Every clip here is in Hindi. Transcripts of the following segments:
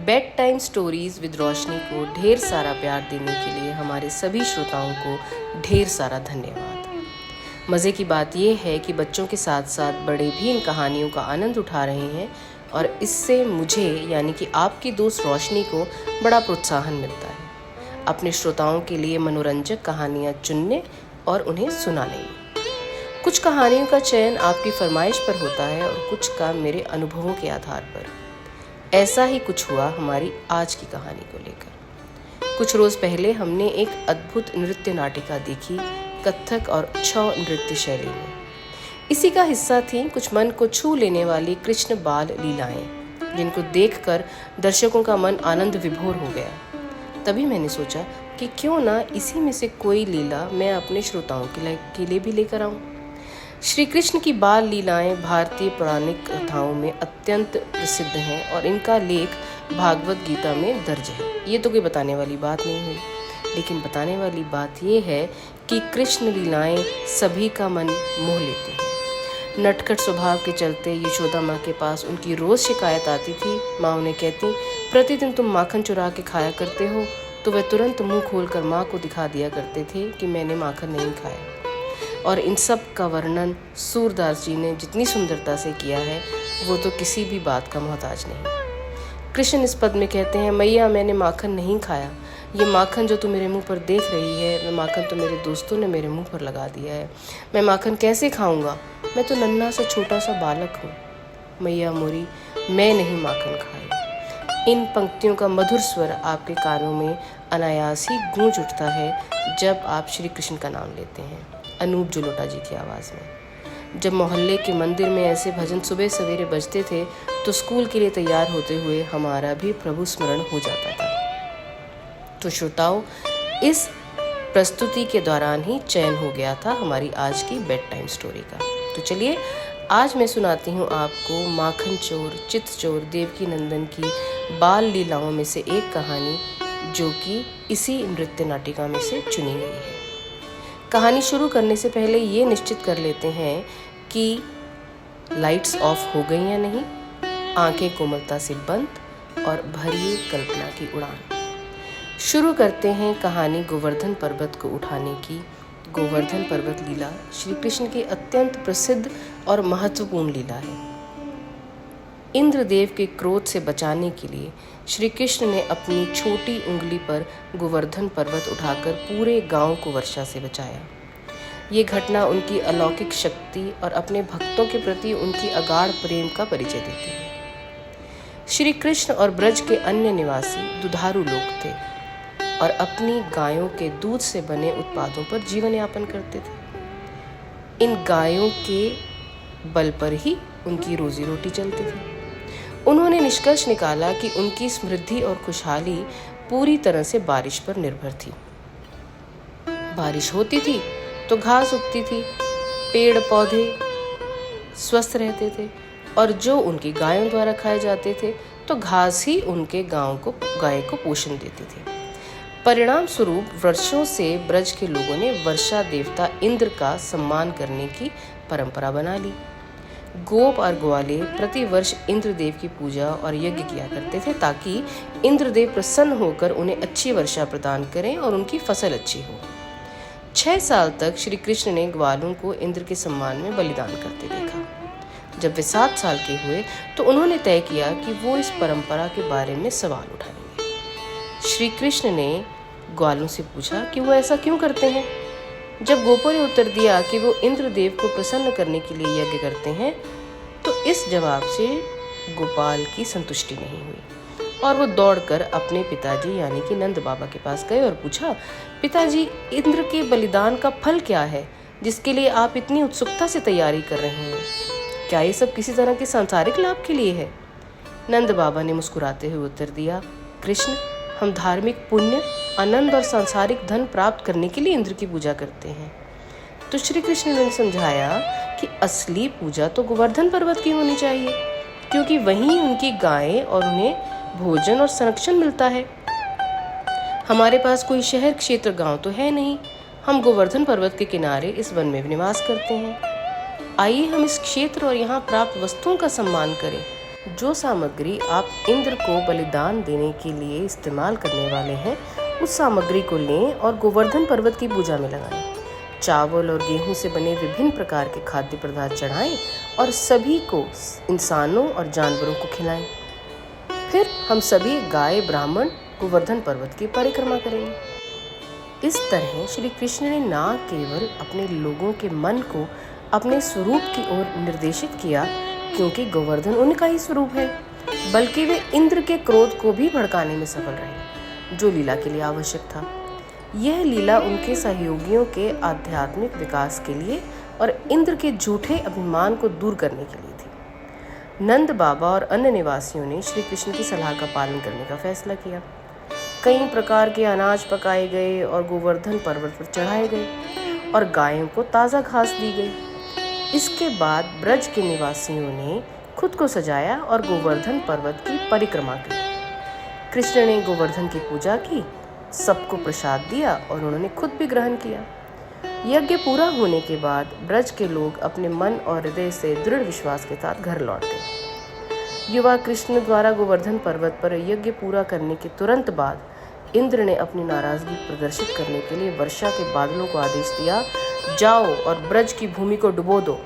बेड टाइम स्टोरीज विद रोशनी को ढेर सारा प्यार देने के लिए हमारे सभी श्रोताओं को ढेर सारा धन्यवाद। मज़े की बात यह है कि बच्चों के साथ साथ बड़े भी इन कहानियों का आनंद उठा रहे हैं और इससे मुझे यानी कि आपकी दोस्त रोशनी को बड़ा प्रोत्साहन मिलता है अपने श्रोताओं के लिए मनोरंजक कहानियाँ चुनने और उन्हें सुनाने में। कुछ कहानियों का चयन आपकी फरमाइश पर होता है और कुछ का मेरे अनुभवों के आधार पर। ऐसा ही कुछ हुआ हमारी आज की कहानी को लेकर। कुछ रोज़ पहले हमने एक अद्भुत नृत्य नाटिका देखी, कथक और छौ नृत्य शैली में। इसी का हिस्सा थी कुछ मन को छू लेने वाली कृष्ण बाल लीलाएं, जिनको देखकर दर्शकों का मन आनंद विभोर हो गया। तभी मैंने सोचा कि क्यों ना इसी में से कोई लीला मैं अपने श्रोताओं के लिए भी लेकर आऊं। श्री कृष्ण की बाल लीलाएं भारतीय पौराणिक कथाओं में अत्यंत प्रसिद्ध हैं और इनका लेख भागवत गीता में दर्ज है। ये तो कोई बताने वाली बात नहीं हुई, लेकिन बताने वाली बात ये है कि कृष्ण लीलाएं सभी का मन मोह लेती हैं। नटखट स्वभाव के चलते यशोदा माँ के पास उनकी रोज़ शिकायत आती थी। माँ उन्हें कहती, प्रतिदिन तुम माखन चुरा के खाया करते हो, तो वे तुरंत मुंह खोलकर माँ को दिखा दिया करते थे कि मैंने माखन नहीं खाया। और इन सब का वर्णन सूरदास जी ने जितनी सुंदरता से किया है वो तो किसी भी बात का मोहताज नहीं। कृष्ण इस पद में कहते हैं, मैया मैंने माखन नहीं खाया, ये माखन जो तू मेरे मुंह पर देख रही है, मैं माखन तो मेरे दोस्तों ने मेरे मुंह पर लगा दिया है। मैं माखन कैसे खाऊंगा, मैं तो नन्हा सा छोटा सा बालक हूँ। मैया मोरी मैं नहीं माखन खाई। इन पंक्तियों का मधुर स्वर आपके कानों में अनायास ही गूंज उठता है जब आप श्री कृष्ण का नाम लेते हैं, अनूप जलोटा जी की आवाज़ में। जब मोहल्ले के मंदिर में ऐसे भजन सुबह सवेरे बजते थे तो स्कूल के लिए तैयार होते हुए हमारा भी प्रभु स्मरण हो जाता था। तो श्रोताओं, इस प्रस्तुति के दौरान ही चयन हो गया था हमारी आज की बेड टाइम स्टोरी का। तो चलिए आज मैं सुनाती हूँ आपको माखन चोर चित चोर देवकी नंदन की बाल लीलाओं में से एक कहानी, जो कि इसी नृत्य नाटिका में से चुनी गई है। कहानी शुरू करने से पहले ये निश्चित कर लेते हैं कि लाइट्स ऑफ हो गई या नहीं, आंखें कोमलता से बंद और भरिए कल्पना की उड़ान। शुरू करते हैं कहानी गोवर्धन पर्वत को उठाने की। गोवर्धन पर्वत लीला श्री कृष्ण की अत्यंत प्रसिद्ध और महत्वपूर्ण लीला है। इंद्रदेव के क्रोध से बचाने के लिए श्री कृष्ण ने अपनी छोटी उंगली पर गोवर्धन पर्वत उठाकर पूरे गांव को वर्षा से बचाया। ये घटना उनकी अलौकिक शक्ति और अपने भक्तों के प्रति उनकी अगाध प्रेम का परिचय देती है। श्री कृष्ण और ब्रज के अन्य निवासी दुधारू लोग थे और अपनी गायों के दूध से बने उत्पादों पर जीवन यापन करते थे। इन गायों के बल पर ही उनकी रोजी रोटी चलती थी। उन्होंने निष्कर्ष निकाला कि उनकी समृद्धि और खुशहाली पूरी तरह से बारिश पर निर्भर थी। बारिश होती थी तो घास उगती थी, पेड़ पौधे स्वस्थ रहते थे और जो उनकी गायों द्वारा खाए जाते थे तो घास ही उनके गाय को पोषण देती थी। परिणाम स्वरूप वर्षों से ब्रज के लोगों ने वर्षा देवता इंद्र का सम्मान करने की परंपरा बना ली। गोप और ग्वाले प्रति वर्ष इंद्रदेव की पूजा और यज्ञ किया करते थे ताकि इंद्रदेव प्रसन्न होकर उन्हें अच्छी वर्षा प्रदान करें और उनकी फसल अच्छी हो। 6 साल तक श्री कृष्ण ने ग्वालों को इंद्र के सम्मान में बलिदान करते देखा। जब वे 7 साल के हुए तो उन्होंने तय किया कि वो इस परंपरा के बारे में सवाल उठाएंगे। श्री कृष्ण ने ग्वालों से पूछा कि वो ऐसा क्यों करते हैं। जब गोपों ने उत्तर दिया कि वो इंद्रदेव को प्रसन्न करने के लिए यज्ञ करते हैं, तो इस जवाब से गोपाल की संतुष्टि नहीं हुई और वो दौड़कर अपने पिताजी यानी कि नंद बाबा के पास गए और पूछा, पिताजी इंद्र के बलिदान का फल क्या है जिसके लिए आप इतनी उत्सुकता से तैयारी कर रहे हैं? क्या ये सब किसी तरह के सांसारिक लाभ के लिए है? नंद बाबा ने मुस्कुराते हुए उत्तर दिया, कृष्ण, हम धार्मिक पुण्य, आनंद और सांसारिक धन प्राप्त करने के लिए इंद्र की पूजा करते हैं। तो श्री कृष्ण ने समझाया कि असली पूजा तो गोवर्धन पर्वत की होनी चाहिए, क्योंकि वहीं उनकी गायें और उन्हें भोजन और संरक्षण मिलता है। हमारे पास कोई शहर क्षेत्र गांव तो है नहीं, हम गोवर्धन पर्वत के किनारे इस वन में निवास करते हैं। आइए हम इस क्षेत्र और यहाँ प्राप्त वस्तुओं का सम्मान करें जो सामग्री आप इंद्र को बलिदान देने के लिए इस्तेमाल करने वाले हैं, उस सामग्री को लें और गोवर्धन पर्वत की पूजा में लगाएं। चावल और गेहूं से बने विभिन्न प्रकार के खाद्य पदार्थ चढ़ाएं और सभी को, इंसानों और जानवरों को खिलाएं। फिर हम सभी गाय ब्राह्मण गोवर्धन पर्वत की परिक्रमा करेंगे। इस तरह श्री कृष्ण ने न केवल अपने लोगों के मन को अपने स्वरूप की ओर निर्देशित किया, क्योंकि गोवर्धन उनका ही स्वरूप है, बल्कि वे इंद्र के क्रोध को भी भड़काने में सफल रहे, जो लीला के लिए आवश्यक था। यह लीला उनके सहयोगियों के आध्यात्मिक विकास के लिए और इंद्र के झूठे अभिमान को दूर करने के लिए थी। नंद बाबा और अन्य निवासियों ने श्री कृष्ण की सलाह का पालन करने का फैसला किया। कई प्रकार के अनाज पकाए गए और गोवर्धन पर्वत पर चढ़ाए गए और गायों को ताज़ा घास दी गई। इसके बाद ब्रज के निवासियों ने खुद को सजाया और गोवर्धन पर्वत की परिक्रमा की। कृष्ण ने गोवर्धन की पूजा की, सबको प्रसाद दिया और उन्होंने खुद भी ग्रहण किया। यज्ञ पूरा होने के बाद ब्रज के लोग अपने मन और हृदय से दृढ़ विश्वास के साथ घर लौट गए। युवा कृष्ण द्वारा गोवर्धन पर्वत पर यज्ञ पूरा करने के तुरंत बाद इंद्र ने अपनी नाराजगी प्रदर्शित करने के लिए वर्षा के बादलों को आदेश दिया, जाओ और ब्रज की भूमि को डुबो दो।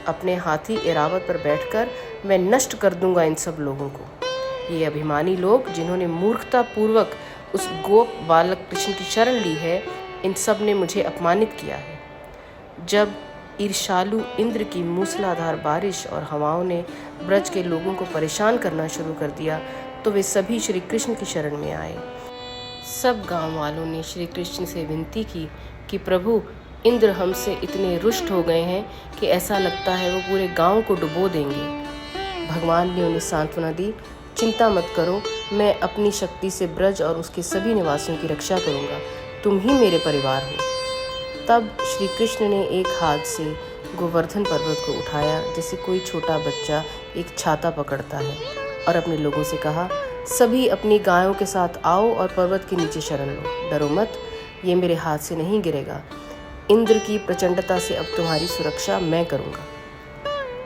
अपने हाथी एरावत पर बैठकर मैं नष्ट कर दूंगा इन सब लोगों को। ये अभिमानी लोग, जिन्होंने मूर्खता पूर्वक उस गोप बालक कृष्ण की शरण ली है, इन सब ने मुझे अपमानित किया है। जब ईर्ष्यालु इंद्र की मूसलाधार बारिश और हवाओं ने ब्रज के लोगों को परेशान करना शुरू कर दिया, तो वे सभी श्री कृष्ण की शरण में आए। सब गांव वालों ने श्री कृष्ण से विनती की कि प्रभु, इंद्र हमसे इतने रुष्ट हो गए हैं कि ऐसा लगता है वो पूरे गांव को डुबो देंगे। भगवान ने उन्हें सांत्वना दी, चिंता मत करो, मैं अपनी शक्ति से ब्रज और उसके सभी निवासियों की रक्षा करूंगा, तुम ही मेरे परिवार हो। तब श्री कृष्ण ने एक हाथ से गोवर्धन पर्वत को उठाया, जैसे कोई छोटा बच्चा एक छाता पकड़ता है, और अपने लोगों से कहा, सभी अपनी गायों के साथ आओ और पर्वत के नीचे शरण लो। डरो मत, ये मेरे हाथ से नहीं गिरेगा। इंद्र की प्रचंडता से अब तुम्हारी सुरक्षा मैं करूंगा।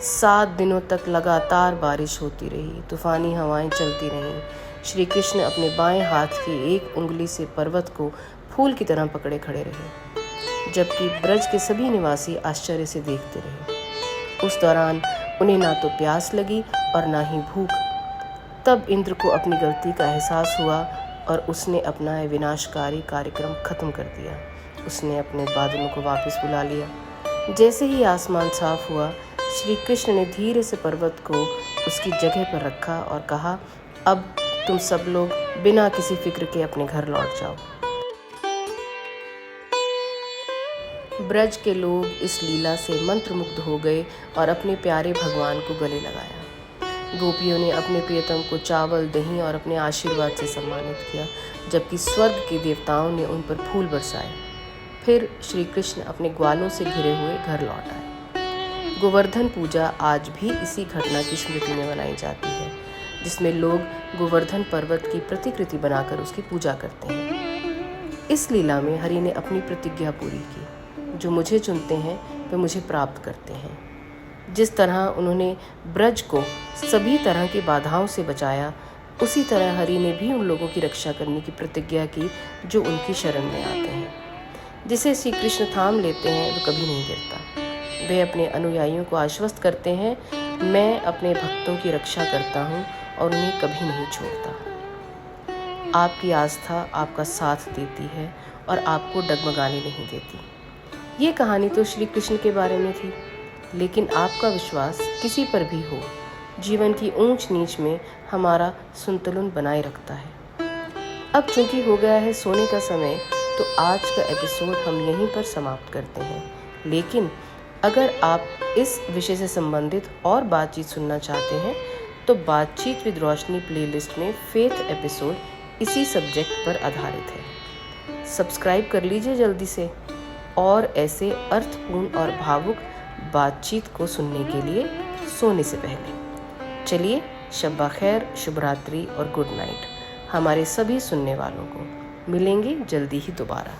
7 दिनों तक लगातार बारिश होती रही, तूफानी हवाएं चलती रहीं। श्री कृष्ण अपने बाएं हाथ की एक उंगली से पर्वत को फूल की तरह पकड़े खड़े रहे, जबकि ब्रज के सभी निवासी आश्चर्य से देखते रहे। उस दौरान उन्हें ना तो प्यास लगी और ना ही भूख। तब इंद्र को अपनी गलती का एहसास हुआ और उसने अपना विनाशकारी कार्यक्रम खत्म कर दिया। उसने अपने बादलों को वापस बुला लिया। जैसे ही आसमान साफ हुआ, श्री कृष्ण ने धीरे से पर्वत को उसकी जगह पर रखा और कहा, अब तुम सब लोग बिना किसी फिक्र के अपने घर लौट जाओ। ब्रज के लोग इस लीला से मंत्रमुग्ध हो गए और अपने प्यारे भगवान को गले लगाया। गोपियों ने अपने प्रियतम को चावल, दही और अपने आशीर्वाद से सम्मानित किया, जबकि स्वर्ग के देवताओं ने उन पर फूल बरसाए। फिर श्री कृष्ण अपने ग्वालों से घिरे हुए घर लौट आए। गोवर्धन पूजा आज भी इसी घटना की स्मृति में मनाई जाती है, जिसमें लोग गोवर्धन पर्वत की प्रतिकृति बनाकर उसकी पूजा करते हैं। इस लीला में हरि ने अपनी प्रतिज्ञा पूरी की, जो मुझे चुनते हैं वे मुझे प्राप्त करते हैं। जिस तरह उन्होंने ब्रज को सभी तरह की बाधाओं से बचाया, उसी तरह हरि ने भी उन लोगों की रक्षा करने की प्रतिज्ञा की जो उनकी शरण में आते हैं। जिसे श्री कृष्ण थाम लेते हैं वो कभी नहीं गिरता। वे अपने अनुयायियों को आश्वस्त करते हैं, मैं अपने भक्तों की रक्षा करता हूँ और उन्हें कभी नहीं छोड़ता। आपकी आस्था आपका साथ देती है और आपको डगमगाने नहीं देती। ये कहानी तो श्री कृष्ण के बारे में थी, लेकिन आपका विश्वास किसी पर भी हो, जीवन की ऊंच नीच में हमारा संतुलन बनाए रखता है। अब चूंकि हो गया है सोने का समय, तो आज का एपिसोड हम यहीं पर समाप्त करते हैं। लेकिन अगर आप इस विषय से संबंधित और बातचीत सुनना चाहते हैं, तो बातचीत विद रोशनी प्लेलिस्ट में 5th एपिसोड इसी सब्जेक्ट पर आधारित है। सब्सक्राइब कर लीजिए जल्दी से, और ऐसे अर्थपूर्ण और भावुक बातचीत को सुनने के लिए सोने से पहले। चलिए, शब्बा खैर, शुभ रात्रि और गुड नाइट हमारे सभी सुनने वालों को। मिलेंगे जल्दी ही दोबारा।